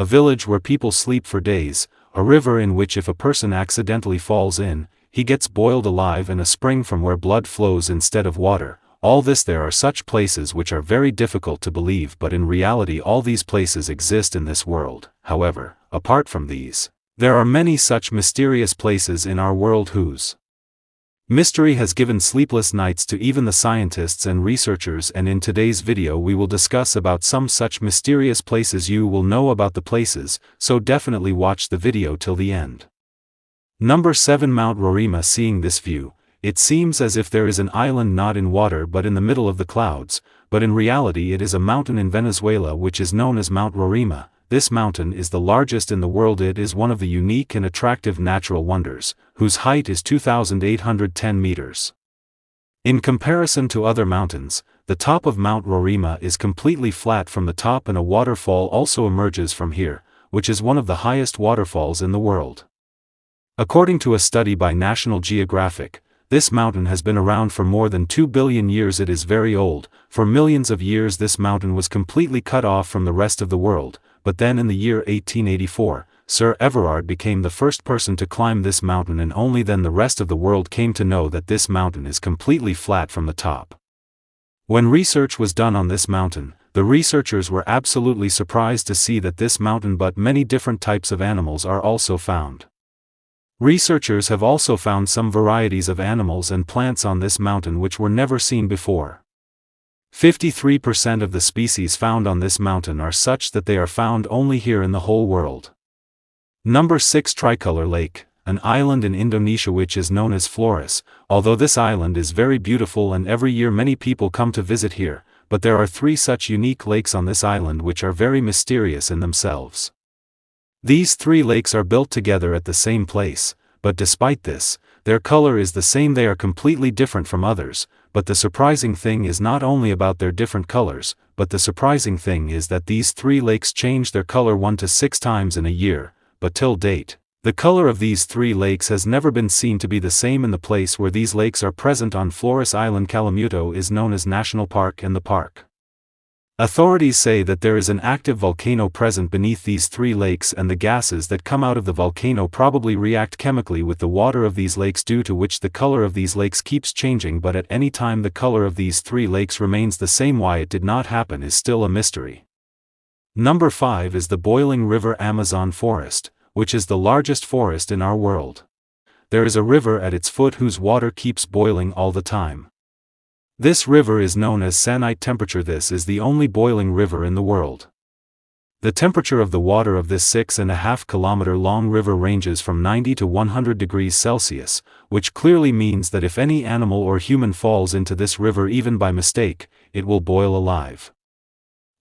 a village where people sleep for days, a river in which if a person accidentally falls in, he gets boiled alive, and a spring from where blood flows instead of water. All this, there are such places which are very difficult to believe, but in reality all these places exist in this world. However, apart from these, there are many such mysterious places in our world whose mystery has given sleepless nights to even the scientists and researchers, and in today's video we will discuss about some such mysterious places. You will know about the places, so definitely watch the video till the end. Number 7. Mount Roraima. Seeing this view, it seems as if there is an island not in water but in the middle of the clouds, but in reality it is a mountain in Venezuela which is known as Mount Roraima. This mountain is the largest in the world. It is one of the unique and attractive natural wonders, whose height is 2,810 meters. In comparison to other mountains, the top of Mount Roraima is completely flat from the top, and a waterfall also emerges from here, which is one of the highest waterfalls in the world. According to a study by National Geographic, this mountain has been around for more than 2 billion years. It is very old. For millions of years this mountain was completely cut off from the rest of the world, but then in the year 1884, Sir Everard became the first person to climb this mountain, and only then the rest of the world came to know that this mountain is completely flat from the top. When research was done on this mountain, the researchers were absolutely surprised to see that this mountain but many different types of animals are also found. Researchers have also found some varieties of animals and plants on this mountain which were never seen before. 53% of the species found on this mountain are such that they are found only here in the whole world. Number 6. Tricolor Lake, an island in Indonesia which is known as Flores. Although this island is very beautiful and every year many people come to visit here, but there are 3 such unique lakes on this island which are very mysterious in themselves. These 3 lakes are built together at the same place, but despite this, their color is the same. They are completely different from others, but the surprising thing is not only about their different colors, but the surprising thing is that these 3 lakes change their color 1 to 6 times in a year, but till date, the color of these 3 lakes has never been seen to be the same. In the place where these lakes are present on Flores Island, Calamuto is known as National Park, and the park authorities say that there is an active volcano present beneath these 3 lakes, and the gases that come out of the volcano probably react chemically with the water of these lakes, due to which the color of these lakes keeps changing, but at any time the color of these 3 lakes remains the same. Why it did not happen is still a mystery. Number 5 is the boiling river Amazon forest, which is the largest forest in our world. There is a river at its foot whose water keeps boiling all the time. This river is known as Sanite temperature. This is the only boiling river in the world. The temperature of the water of this 6.5 kilometer long river ranges from 90 to 100 degrees Celsius, which clearly means that if any animal or human falls into this river even by mistake, it will boil alive.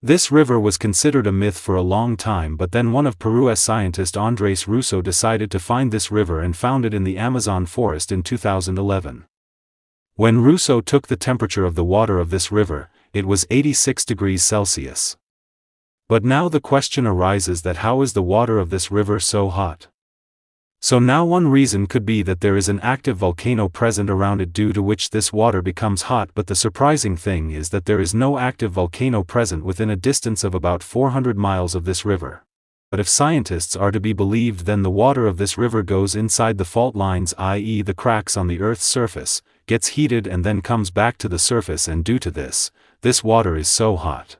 This river was considered a myth for a long time, but then one of Peru's scientist Andres Russo decided to find this river and found it in the Amazon forest in 2011. When Russo took the temperature of the water of this river, it was 86 degrees Celsius. But now the question arises that how is the water of this river so hot? So now one reason could be that there is an active volcano present around it, due to which this water becomes hot. But the surprising thing is that there is no active volcano present within a distance of about 400 miles of this river. But if scientists are to be believed, then the water of this river goes inside the fault lines, i.e. the cracks on the Earth's surface, gets heated and then comes back to the surface, and due to this, this water is so hot.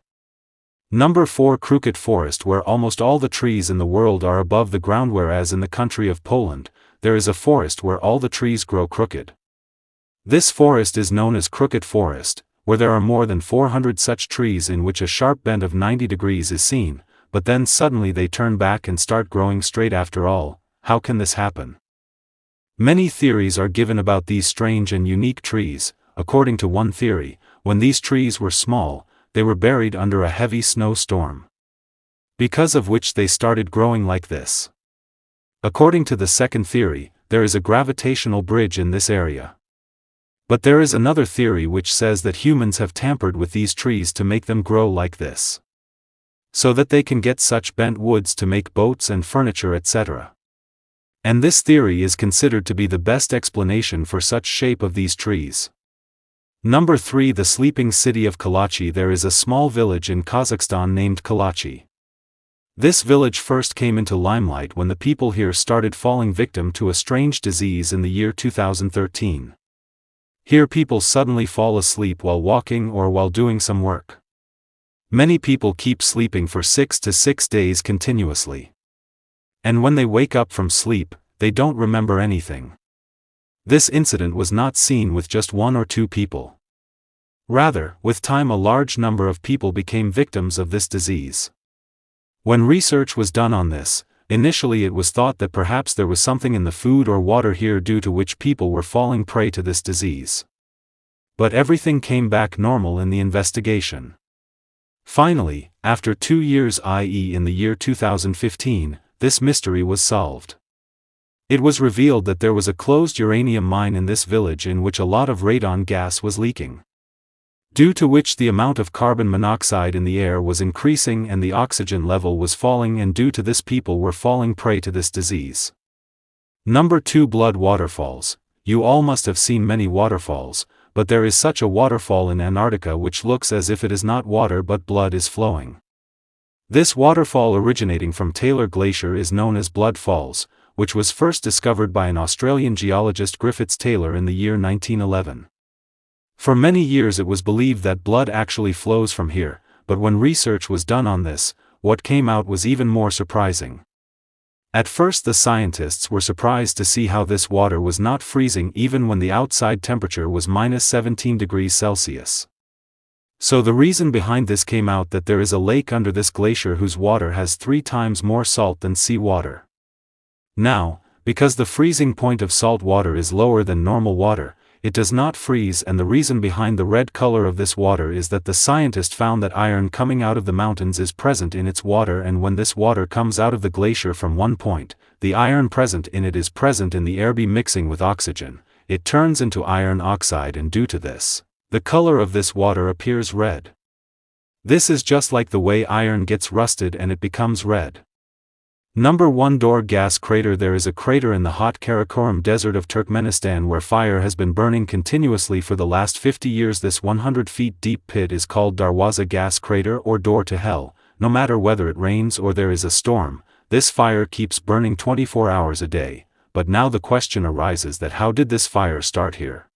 Number 4. Crooked Forest, where almost all the trees in the world are above the ground, whereas in the country of Poland, there is a forest where all the trees grow crooked. This forest is known as Crooked Forest, where there are more than 400 such trees in which a sharp bend of 90 degrees is seen, but then suddenly they turn back and start growing straight after all. How can this happen? Many theories are given about these strange and unique trees. According to one theory, when these trees were small, they were buried under a heavy snowstorm, because of which they started growing like this. According to the second theory, there is a gravitational bridge in this area. But there is another theory which says that humans have tampered with these trees to make them grow like this, so that they can get such bent woods to make boats and furniture, etc. And this theory is considered to be the best explanation for such shape of these trees. Number 3. The sleeping city of Kalachi. There is a small village in Kazakhstan named Kalachi. This village first came into limelight when the people here started falling victim to a strange disease in the year 2013. Here people suddenly fall asleep while walking or while doing some work. Many people keep sleeping for 6 to 6 days continuously. And when they wake up from sleep, they don't remember anything. This incident was not seen with just 1 or 2 people. Rather, with time a large number of people became victims of this disease. When research was done on this, initially it was thought that perhaps there was something in the food or water here due to which people were falling prey to this disease. But everything came back normal in the investigation. Finally, after 2 years, i.e. in the year 2015, this mystery was solved. It was revealed that there was a closed uranium mine in this village in which a lot of radon gas was leaking, due to which the amount of carbon monoxide in the air was increasing and the oxygen level was falling, and due to this people were falling prey to this disease. Number 2. Blood waterfalls. You all must have seen many waterfalls, but there is such a waterfall in Antarctica which looks as if it is not water but blood is flowing. This waterfall originating from Taylor Glacier is known as Blood Falls, which was first discovered by an Australian geologist Griffiths Taylor in the year 1911. For many years it was believed that blood actually flows from here, but when research was done on this, what came out was even more surprising. At first the scientists were surprised to see how this water was not freezing even when the outside temperature was -17 degrees Celsius. So the reason behind this came out that there is a lake under this glacier whose water has 3 times more salt than sea water. Now, because the freezing point of salt water is lower than normal water, it does not freeze, and the reason behind the red color of this water is that the scientist found that iron coming out of the mountains is present in its water, and when this water comes out of the glacier from one point, the iron present in it is present in the air by mixing with oxygen, it turns into iron oxide, and due to this, the color of this water appears red. This is just like the way iron gets rusted and it becomes red. Number 1. Dor gas crater. There is a crater in the hot Karakoram desert of Turkmenistan where fire has been burning continuously for the last 50 years. This 100 feet deep pit is called Darwaza gas crater or door to hell. No matter whether it rains or there is a storm, this fire keeps burning 24 hours a day. But now the question arises that how did this fire start here?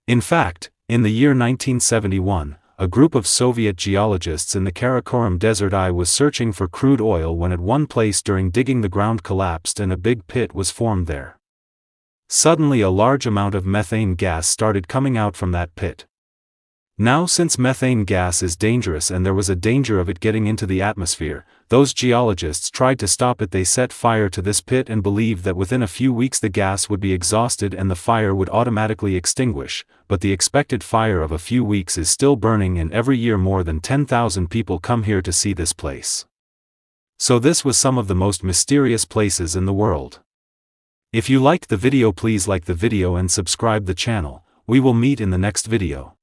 In fact, in the year 1971, a group of Soviet geologists in the Karakoram Desert I was searching for crude oil when at one place during digging the ground collapsed and a big pit was formed there. Suddenly a large amount of methane gas started coming out from that pit. Now since methane gas is dangerous and there was a danger of it getting into the atmosphere, those geologists tried to stop it. They set fire to this pit and believed that within a few weeks the gas would be exhausted and the fire would automatically extinguish, but the expected fire of a few weeks is still burning, and every year more than 10,000 people come here to see this place. So this was some of the most mysterious places in the world. If you liked the video, please like the video and subscribe the channel. We will meet in the next video.